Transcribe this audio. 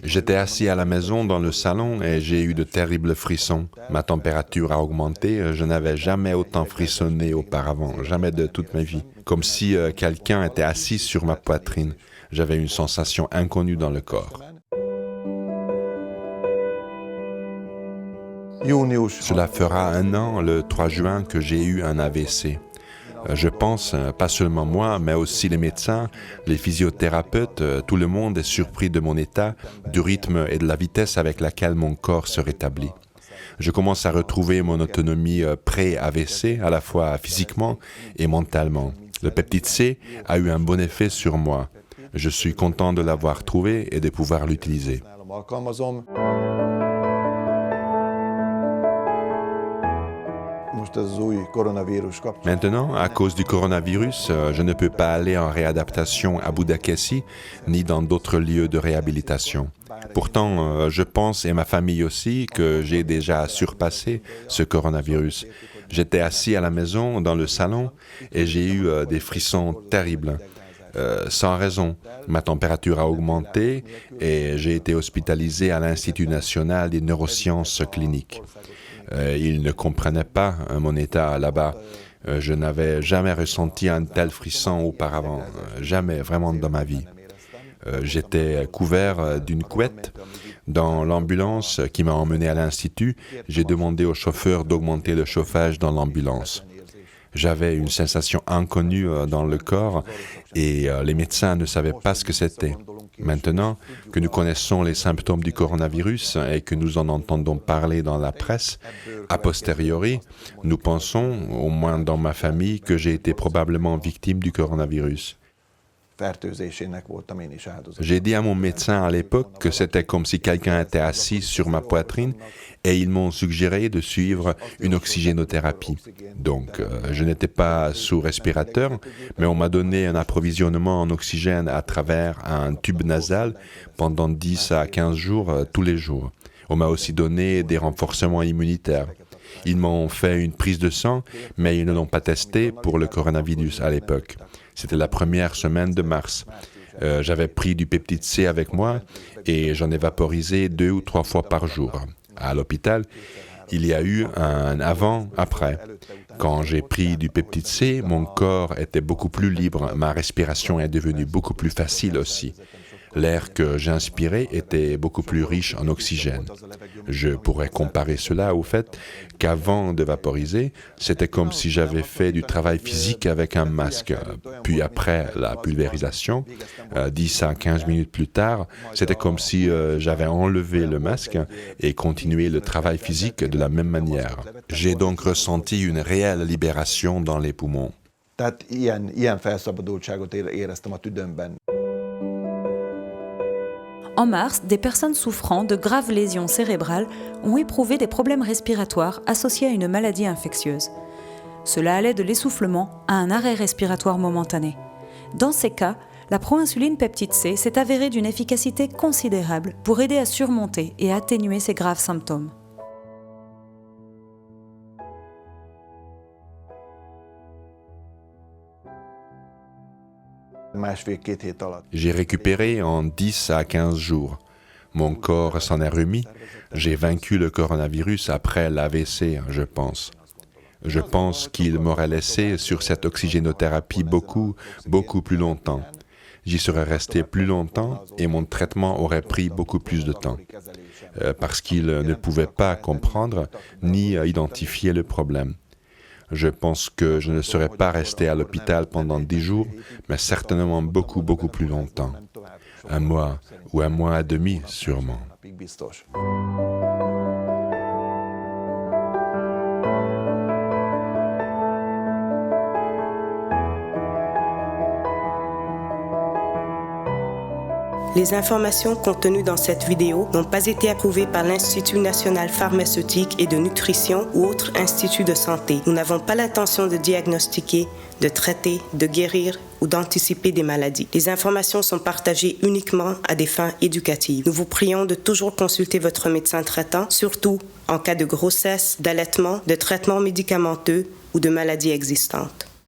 J'étais assis à la maison dans le salon et j'ai eu de terribles frissons. Ma température a augmenté, je n'avais jamais autant frissonné auparavant, jamais de toute ma vie. Comme si quelqu'un était assis sur ma poitrine. J'avais une sensation inconnue dans le corps. Cela fera 1 an, le 3 juin, que j'ai eu un AVC. Je pense, pas seulement moi, mais aussi les médecins, les physiothérapeutes, tout le monde est surpris de mon état, du rythme et de la vitesse avec laquelle mon corps se rétablit. Je commence à retrouver mon autonomie pré-AVC, à la fois physiquement et mentalement. Le peptide C a eu un bon effet sur moi. Je suis content de l'avoir trouvé et de pouvoir l'utiliser. Maintenant, à cause du coronavirus, je ne peux pas aller en réadaptation à Budakeszi, ni dans d'autres lieux de réhabilitation. Pourtant, je pense, et ma famille aussi, que j'ai déjà surpassé ce coronavirus. J'étais assis à la maison, dans le salon, et j'ai eu des frissons terribles. Sans raison. Ma température a augmenté et j'ai été hospitalisé à l'Institut national des neurosciences cliniques. Ils ne comprenaient pas mon état là-bas. Je n'avais jamais ressenti un tel frisson auparavant, jamais vraiment dans ma vie. J'étais couvert d'une couette. Dans l'ambulance qui m'a emmené à l'Institut, j'ai demandé au chauffeur d'augmenter le chauffage dans l'ambulance. J'avais une sensation inconnue dans le corps et les médecins ne savaient pas ce que c'était. Maintenant que nous connaissons les symptômes du coronavirus et que nous en entendons parler dans la presse, a posteriori, nous pensons, au moins dans ma famille, que j'ai été probablement victime du coronavirus. J'ai dit à mon médecin à l'époque que c'était comme si quelqu'un était assis sur ma poitrine et ils m'ont suggéré de suivre une oxygénothérapie. Donc, je n'étais pas sous respirateur, mais on m'a donné un approvisionnement en oxygène à travers un tube nasal pendant 10 à 15 jours tous les jours. On m'a aussi donné des renforcements immunitaires. Ils m'ont fait une prise de sang, mais ils ne l'ont pas testé pour le coronavirus à l'époque. C'était la première semaine de mars. J'avais pris du peptide C avec moi et j'en ai vaporisé 2 ou 3 fois par jour. À l'hôpital, il y a eu un avant-après. Quand j'ai pris du peptide C, mon corps était beaucoup plus libre, ma respiration est devenue beaucoup plus facile aussi. L'air que j'inspirais était beaucoup plus riche en oxygène. Je pourrais comparer cela au fait qu'avant de vaporiser, c'était comme si j'avais fait du travail physique avec un masque. Puis après la pulvérisation, 10 à 15 minutes plus tard, c'était comme si j'avais enlevé le masque et continué le travail physique de la même manière. J'ai donc ressenti une réelle libération dans les poumons. En mars, des personnes souffrant de graves lésions cérébrales ont éprouvé des problèmes respiratoires associés à une maladie infectieuse. Cela allait de l'essoufflement à un arrêt respiratoire momentané. Dans ces cas, la proinsuline peptide C s'est avérée d'une efficacité considérable pour aider à surmonter et atténuer ces graves symptômes. J'ai récupéré en 10 à 15 jours. Mon corps s'en est remis. J'ai vaincu le coronavirus après l'AVC, je pense. Je pense qu'il m'aurait laissé sur cette oxygénothérapie beaucoup plus longtemps. J'y serais resté plus longtemps et mon traitement aurait pris beaucoup plus de temps. Parce qu'il ne pouvait pas comprendre ni identifier le problème. Je pense que je ne serais pas resté à l'hôpital pendant 10 jours, mais certainement beaucoup plus longtemps. 1 mois ou 1 mois et demi, sûrement. Les informations contenues dans cette vidéo n'ont pas été approuvées par l'Institut national pharmaceutique et de nutrition ou autre institut de santé. Nous n'avons pas l'intention de diagnostiquer, de traiter, de guérir ou d'anticiper des maladies. Les informations sont partagées uniquement à des fins éducatives. Nous vous prions de toujours consulter votre médecin traitant, surtout en cas de grossesse, d'allaitement, de traitement médicamenteux ou de maladies existantes.